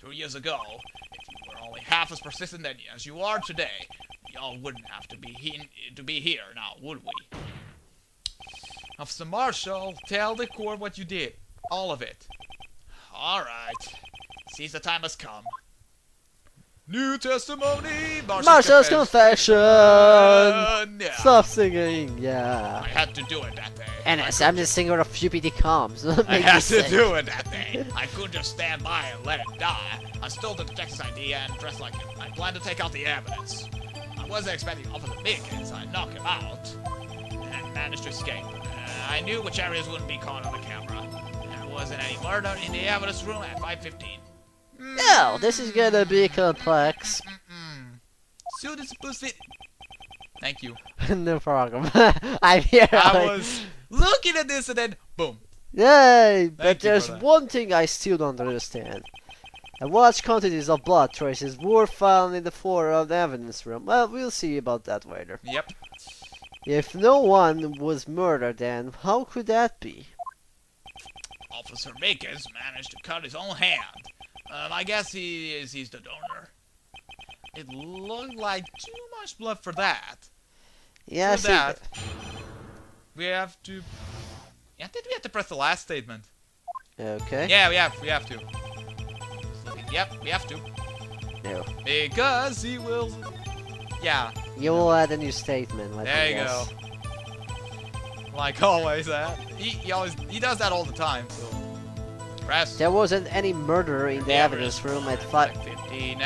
2 years ago, if you were only half as persistent then as you are today, y'all wouldn't have to be here now, would we? Officer Marshall, tell the court what you did. All of it. Alright. Seems the time has come. New testimony! Marshall's confession! Yeah. Stop singing, yeah. I had to do it that day. NS, I'm the singer of UPD Comms. I had to do it that day. I couldn't just stand by and let it die. I stole the detective's ID and dressed like him. I planned to take out the evidence. I wasn't expecting Officer Meekins, so I knocked him out and managed to escape. I knew which areas wouldn't be caught on the camera. There wasn't any murder in the evidence room at 5:15. No, this is gonna be complex. So this pussy. Thank you. No problem. I'm here. I was looking at this and then boom. Yay! But Thank you there's for that. one thing I still don't understand. Large quantities of blood traces were found in the floor of the evidence room. Well, we'll see about that later. Yep. If no one was murdered then, how could that be? Officer Meekins managed to cut his own hand. I guess he's the donor. It looked like too much blood for that. Yeah, For see, that, we have to. Yeah, did we have to press the last statement? okay. Yeah, we have to. Yep, we have to. No. Because he will. Yeah. You will add a new statement. Let There me you guess. go. Like always, he does that all the time. So press. There wasn't any murder in the evidence room at 5. 15.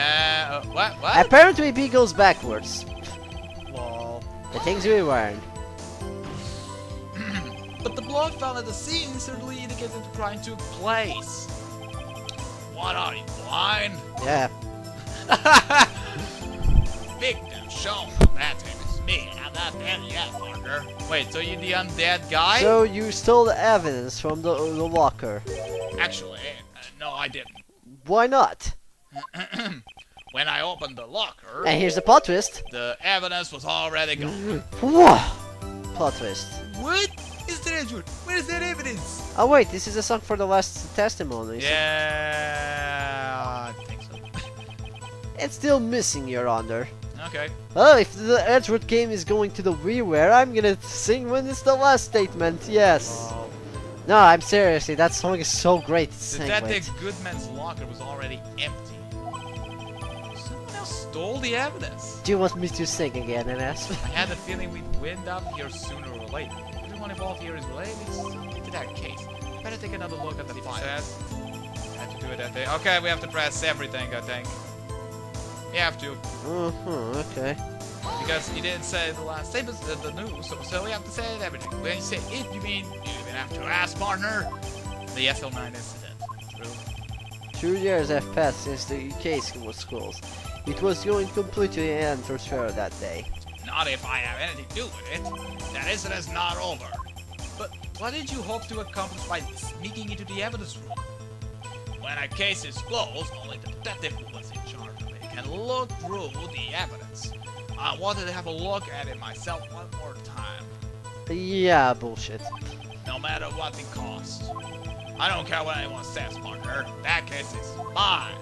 What? Apparently, B goes backwards. Lol. The things we learned. But the blood found at the scene certainly indicates that the crime took place. What are you, blind? Yeah. Victim shown on that tape is me. I'm not dead yet, partner. Wait, so you're the undead guy? So you stole the evidence from the locker. Actually, no, I didn't. Why not? When I opened the locker, And here's the plot twist. the evidence was already gone. Whoa! Plot twist. What? Is there Edward? Where's that evidence? Oh wait, this is a song for the last testimony. Yeah, I think so. It's still missing, Your Honor. Okay. Oh, if the Edward game is going to the reware, I'm gonna sing when it's the last statement. Yes. No, I'm seriously. That song is so great. To sing Detective with. Goodman's locker was already empty. Someone else stole the evidence. Do you want me to sing again, NS? I had a feeling we'd wind up here sooner or later. Everyone involved here is related to that case. Better take another look at the file. Had to do it that day. Okay, we have to press everything, I think. You have to. Okay. Because he didn't say the last statement, the news, so we have to say everything. When you say it, you mean you even have to ask, partner. The SL9 incident. True. 2 years have passed since the case was closed. It was going completely end for sure that day. Not if I have anything to do with it. That incident's not over. But what did you hope to accomplish by sneaking into the evidence room? When a case is closed, only the detective who was in charge of it can look through the evidence. I wanted to have a look at it myself one more time. Yeah, bullshit. No matter what it costs. I don't care what anyone says, partner. That case is mine.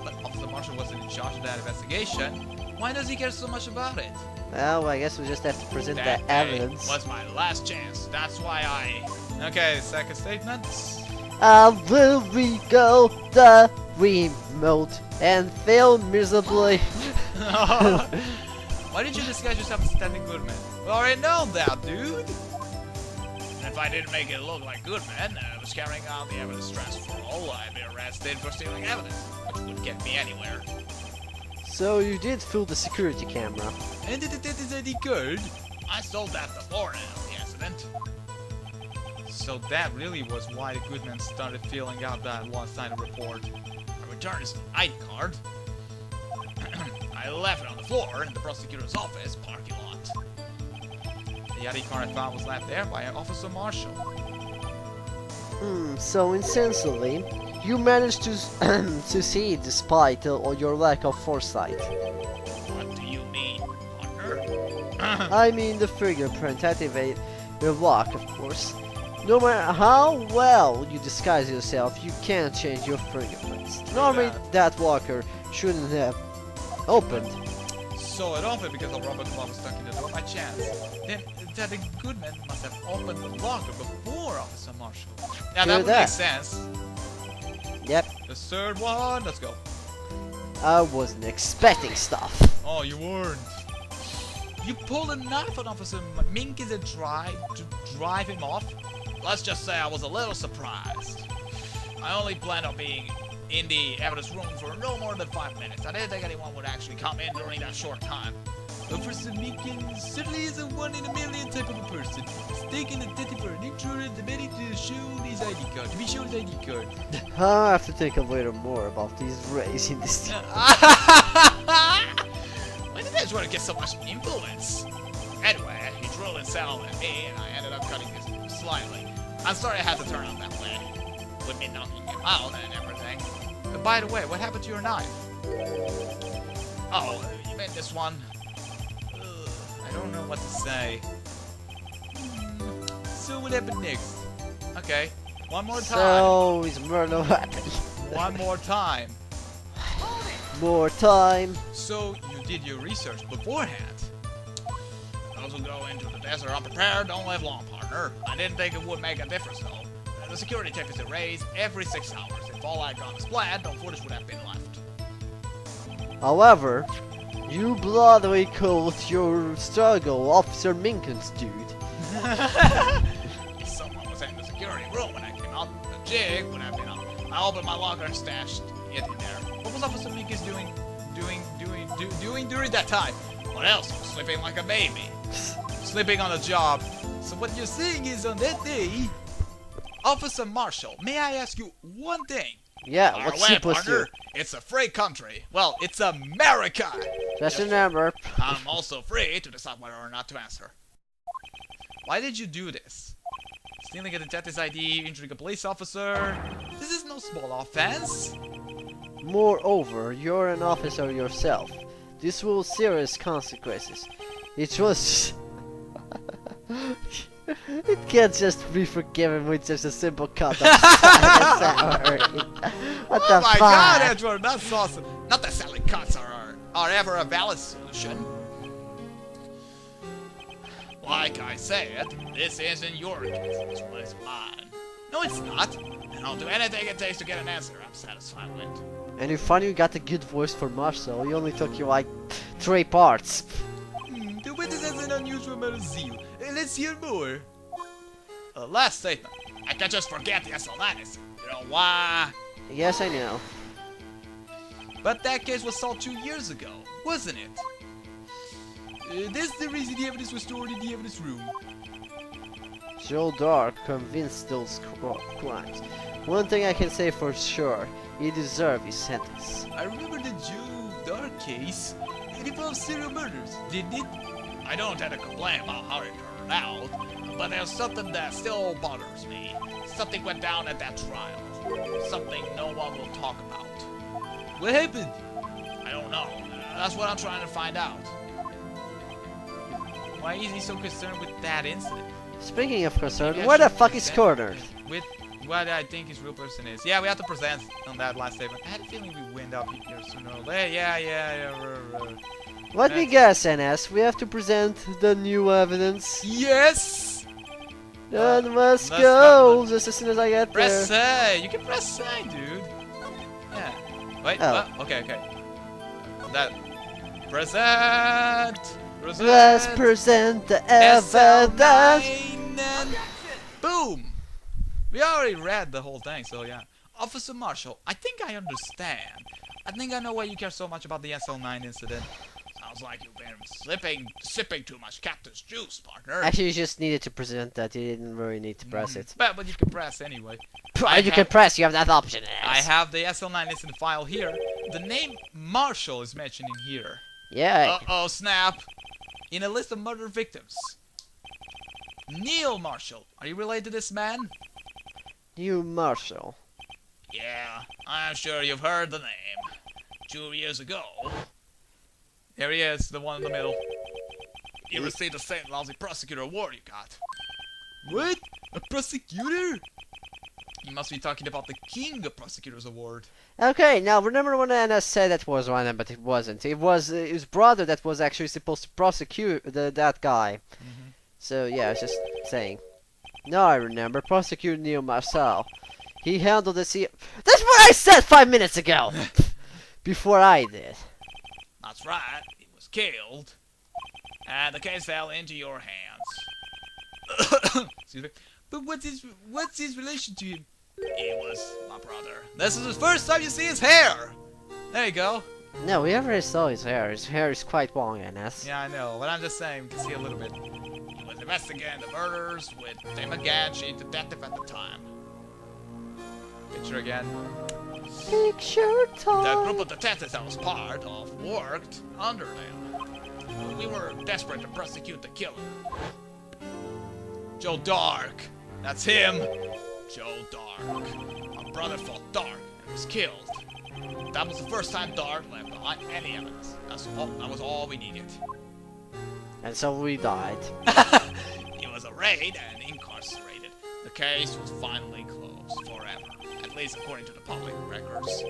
But Officer Marshall wasn't in charge of that investigation. Why does he care so much about it? Well, I guess we just have to present That the day evidence. was my last chance. That's why I... Okay, second statement. Will we go the remote and fail miserably? Why did you disguise yourself as Stanley Goodman? We already know that, dude. And if I didn't make it look like Goodman, I was carrying out the evidence transfer. I'd be arrested for stealing evidence, which wouldn't get me anywhere. So you did fool the security camera. And it said he could. I stole that before the accident. So that really was why the Goodman started filling out that one-sided report. I returned his ID card. I left it on the floor in the prosecutor's office parking lot. The ID card I found was left there by Officer Marshall. So insensibly, you managed to succeed despite your lack of foresight. What do you mean, partner? I mean the fingerprint activate your lock, of course. No matter how well you disguise yourself, you can't change your fingerprints. Normally, that locker shouldn't have opened. So it opened because the rubber glove was stuck in the door by chance. Then Detective Goodman must have opened the locker before Officer Marshall. Yeah, that would make sense. Yep. The third one, let's go. I wasn't expecting stuff. Oh, you weren't. You pulled a knife on Officer Mink is a drive to drive him off? Let's just say I was a little surprised. I only planned on being in the evidence room for no more than 5 minutes. I didn't think anyone would actually come in during that short time. Officer Minkin certainly is a one-in-a-million type of a person. Mistaken identity for an intruder, demanding to show his ID card. To be shown his ID card. I have to think a little more about these rays in this. When did this want to get so much influence? Anyway, he drilled and settled at me, and I ended up cutting this slightly. I'm sorry I had to turn out that way, with me knocking him out and everything. By the way, what happened to your knife? Oh, you made this one. I don't know what to say. So what happened next? Okay, one more time. So is murder weapon. One more time. More time. So you did your research beforehand. Those who go into the desert unprepared don't live long, partner. I didn't think it would make a difference, though. The security check is erased every 6 hours. If all I'd done was planned, no footage would have been left. However, you bloodily called your struggle Officer Minkin's dude. Someone was in the security room when I came out. The jig would have been up. I opened my locker and stashed it in there. What was Officer Minkus doing during that time? What else? He was sleeping like a baby. Sleeping on the job. So what you're saying is on that day, Officer Marshall, may I ask you one thing? Yeah, Fire what's away, supposed to? partner. It's a free country. Well, it's America. Just remember. I'm also free to decide whether or not to answer. Why did you do this? Stealing a detective's ID, injuring a police officer. This is no small offense. Moreover, you're an officer yourself. This will serious consequences. It was... It can't just be forgiven with just a simple cut of salary. What the Oh my fuck? god, Edward, that's awesome. Not that selling cuts are ever a valid solution. Like I said, this isn't your case, this one is mine. No, it's not. And I'll do anything it takes to get an answer I'm satisfied with. And you finally got a good voice for Marshall. It only took you like 3 parts. The witness has an unusual amount of zeal. Let's hear more. Last statement. I can't just forget the SL9 incident. You know why? Yes, I know. But that case was solved 2 years ago, wasn't it? That's the reason the evidence was stored in the evidence room. Joe Dark convinced those crimes. One thing I can say for sure, he deserved his sentence. I remember the Joe Dark case. It involved serial murders, didn't it? I don't tend to complain about how it turned out, but there's something that still bothers me. Something went down at that trial. Something no one will talk about. What happened? I don't know. That's what I'm trying to find out. Why is he so concerned with that incident? Speaking of concern, Maybe I where the should fuck is present Corner? With what I think his real person is. Yeah, we have to present on that last statement. I had a feeling we wind up here sooner or later. Yeah. Let me guess, NS. We have to present the new evidence. Yes! Then let's let's go! not- Just as soon as I get Press there. A! You can press A, dude! Yeah. Wait, Oh. what? Okay. That... Present! Let's present the evidence! SL9 and... Boom! We already read the whole thing, so yeah. Officer Marshall, I think I understand. I think I know why you care so much about the SL9 incident. Sounds like you've been sipping too much cactus juice, partner. Actually, you just needed to present that. You didn't really need to press it. But you can press anyway. You can press. You have that option. I have the SL9 incident file here. The name Marshall is mentioned in here. Yeah. Uh-oh, snap. In a list of murder victims. Neil Marshall. Are you related to this man? New Marshall. Yeah, I'm sure you've heard the name. 2 years ago. There he is, the one in the middle. You received the same lousy prosecutor award you got. What? A prosecutor? You must be talking about the King of Prosecutors Award. Okay, now remember when Anna said that was one, but it wasn't. It was his brother that was actually supposed to prosecute that guy. So yeah, I was just saying. Now I remember, Prosecutor Neil Marcel. He handled the C. That's what I said 5 minutes ago! Before I did. That's right, he was killed. And the case fell into your hands. Excuse me. But what's his relation to him? He was my brother. This is the first time you see his hair! There you go. No, we already saw his hair. His hair is quite long, Anas. Yeah, I know, but I'm just saying, you can see a little bit. He was investigating the murders with Tim Agachi, the detective at the time. Picture again. Picture time. The group of detectives I was part of worked under them. We were desperate to prosecute the killer. Joe Dark. That's him. Joe Dark. My brother fought Dark and was killed. That was the first time Dark left behind any evidence. That was all we needed. And so we died. He was arraigned and incarcerated. The case was finally closed forever. At least according to the public records.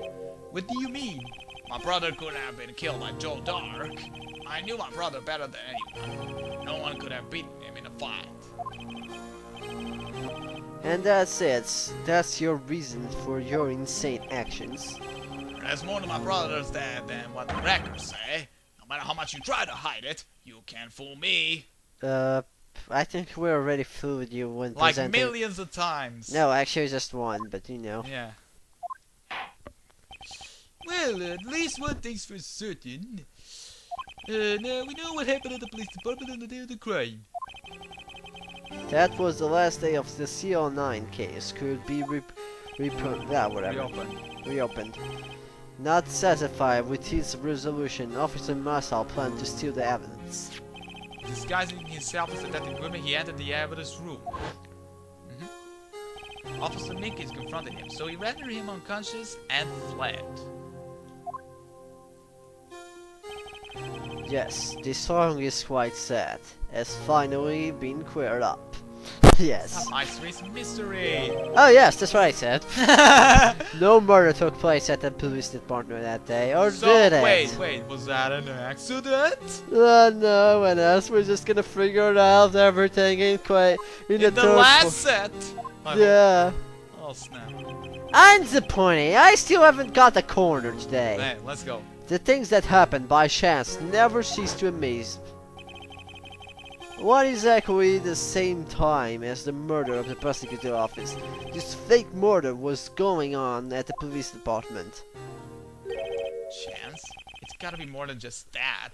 What do you mean? My brother couldn't have been killed by Joe Dark. I knew my brother better than anyone. No one could have beaten him in a fight. And that's it. That's your reason for your insane actions. There's more to my brother's death than what the records say. No matter how much you try to hide it, you can't fool me. I think we already fooled you when like presenting. Millions of times. No, actually just one, but you know. Yeah. Well, at least one thing's for certain. Now we know what happened at the police department on the day of the crime. That was the last day of the CO9 case. Could be reopened. Not satisfied with his resolution, Officer Marshall planned to steal the evidence. Disguising himself as Detective Goodman, he entered the evidence room. Officer Minkins confronted him, so he rendered him unconscious and fled. Yes, this song is quite sad. Has finally been cleared up. Yes. Some ice mystery. Oh yes, that's what I said. No murder took place at the police department that day, or So, did it? wait, was that an accident? No, and us, we're just gonna figure out everything in the last set. Yeah. Oh snap. I'm disappointed. I still haven't got the corner today. Man, let's go. The things that happen by chance never cease to amaze. What exactly the same time as the murder of the prosecutor's office? This fake murder was going on at the police department. Chance? It's gotta be more than just that.